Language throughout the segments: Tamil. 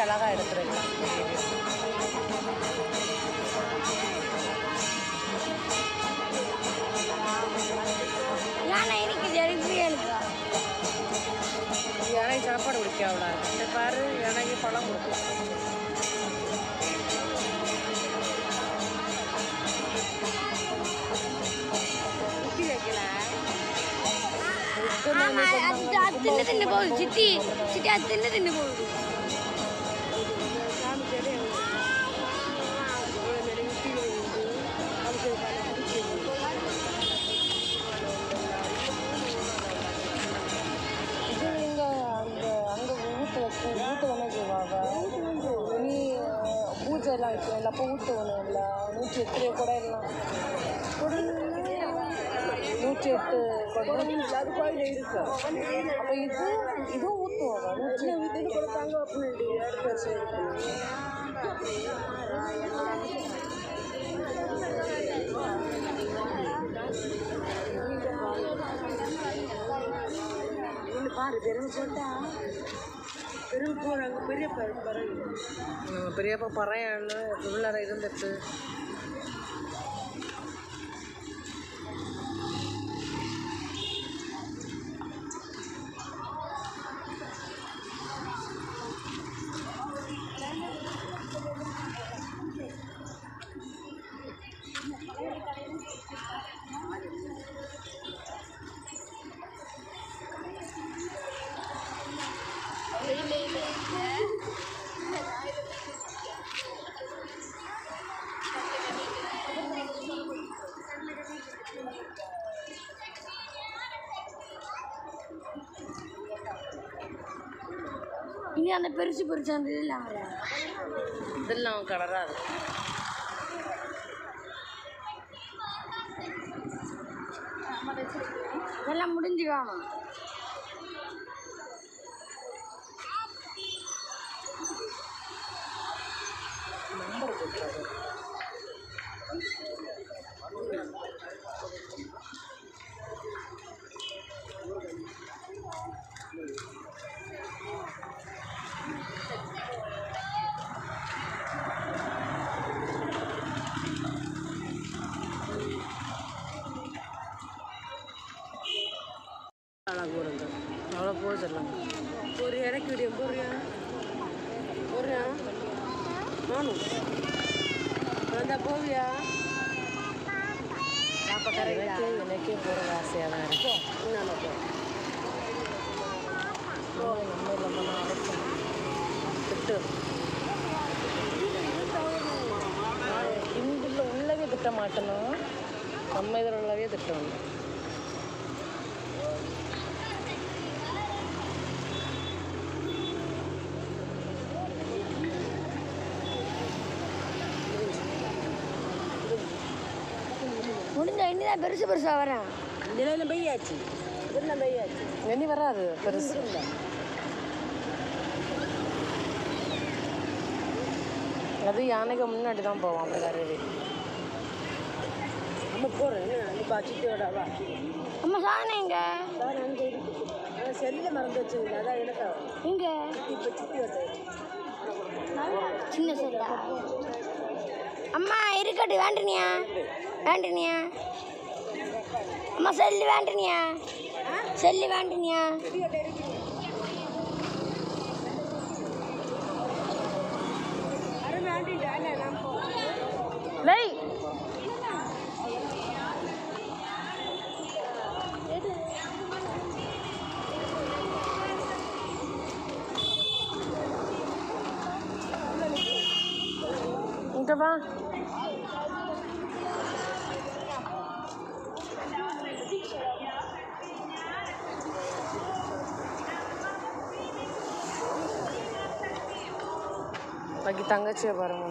ஊற்றி அழகாக எடுத்துருக்கலாம். யானை சாப்பாடு குடிக்க அவ்வளோ இருக்கு. பாரு யானைக்கு பழம் கொடுக்கலாம். தின்னு போகுது சித்தி சித்தி அது தின்னு போகுது. நீ பூஜை எல்லாம் வைக்கணும். அப்போ ஊற்றுவணும். இல்லை 108 கூட எல்லாம் 108 அது கோயில் இருக்கு. அப்போ இதுவும் ஊற்றுவாங்க. 108 கொடுத்தாங்க அப்படின்னு பாரு. பெரும் போட்டா பெரும் போகிறாங்க. பெரியப்பா பறையான்னு உள்ளார இருந்துட்டு இங்கே அந்த பெருசு அந்த இதெல்லாம் கலராது. இதெல்லாம் முடிஞ்சு காணும். நம்பர் போட்டுறாரு. போடுங்க. அவ்வளோ போக சொல்லலாம். ஒரு இறக்கி விடிய போறியா நானும் வந்தா போவியா? எனக்கே போகிற ஆசையாக தான் இருக்கும். நம்ம அரைச்சோம் திட்டு இங்குள்ள உள்ளவே திட்ட மாட்டணும். நம்ம இதில் உள்ளவே திட்டணும். முடிஞ்ச இன்னும் பெருசாக வரேன். நிலையில பெய்யாச்சு. இதெல்லாம் பெய்யாச்சு. இனி வராது பெருசு இல்லை. அது யானைக்கு முன்னாடி தான் போவோம். அந்த கருவி நம்ம போகிறேன். இப்போ சித்தியோட வா. அம்மா சாதனை எங்க செல்லில் மறந்து வச்சுங்க. அதான் எனக்கு எங்க இப்போ சித்தியோட சின்ன செல்லா. அம்மா இருக்கட்டு வேண்டினியா அம்மா செல்லு வேண்டினியா இங்கே வா. பாக்கி தங்கச்சியை பாருங்க.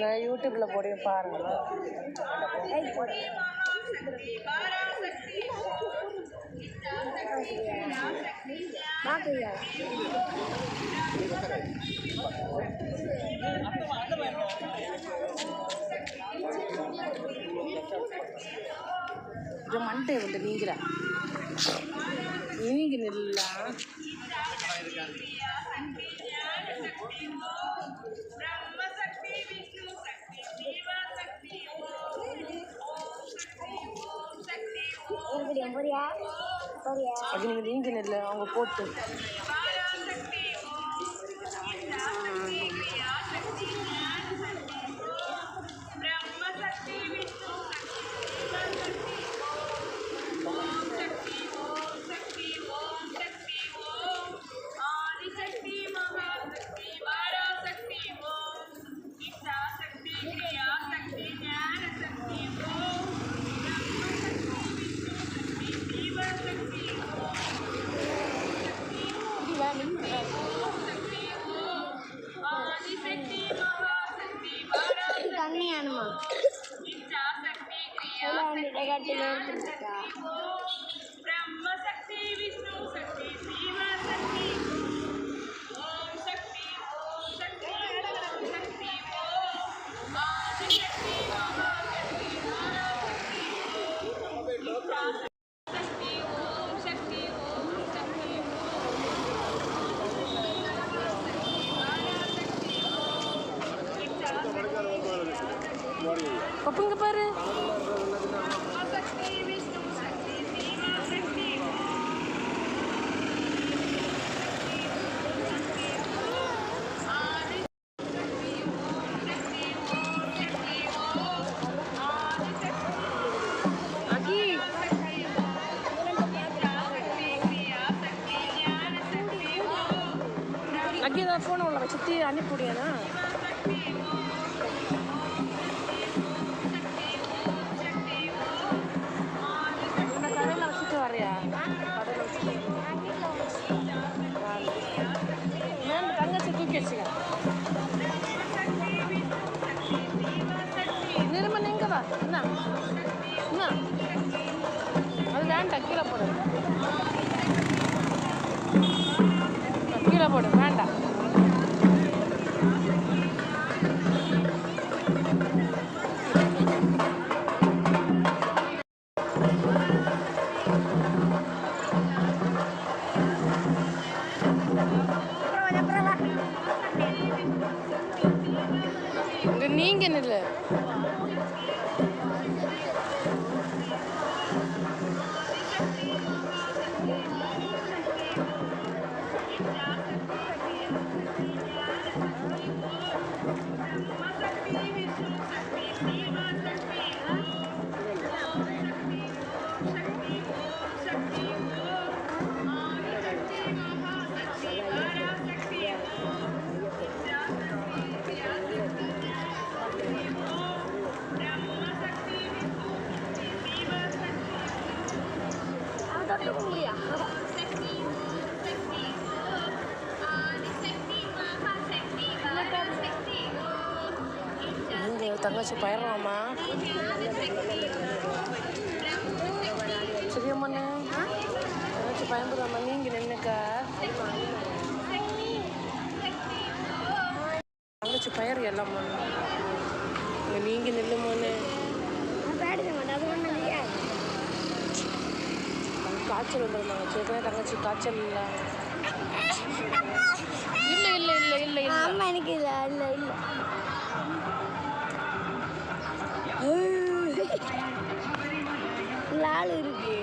நான் யூடியூப்பில் போடுவேன் பாருங்கள். பார்க்கலையா இது மண்டே வந்து நீங்கிற நீங்க நில்லா அது நீங்கள் நீங்க நில்ல அவங்க போட்டு தண்ணியானுமா இடகாட்டில் இருக்குதுக்கா பப்புங்க பாரு அங்கே தான் ஃபோனை உள்ள வச்சுட்டு அனுப்பிவிடியாண்ணா கடையில் வச்சுட்டு வரையா கடையில் வச்சுட்டு மேம் தங்கச்சி தூக்கி வச்சுக்க நிறுமன் எங்க வா என்ன என்ன அது வேண்டாம் கீழே போடு கீழே போடு வேண்டாம் நீங்க நில்லு தங்கச்சி பயிரலாமா சரியம்மாண்ணே தங்கச்சி பயன்படுறாமா நீங்கள் நின்னுக்கா தங்கச்சி பயிர் எல்லாம்மா நீங்கள் நில்லுமாண்ணே காய்ச்சல் வந்துருந்தாங்க சேர்க்கவே தங்கச்சி காய்ச்சல் இல்லை இல்லை இல்லை இல்லை இல்லை இல்லை அம்மா எனக்கு இல்லை இல்லை இல்லை லால் இருக்கு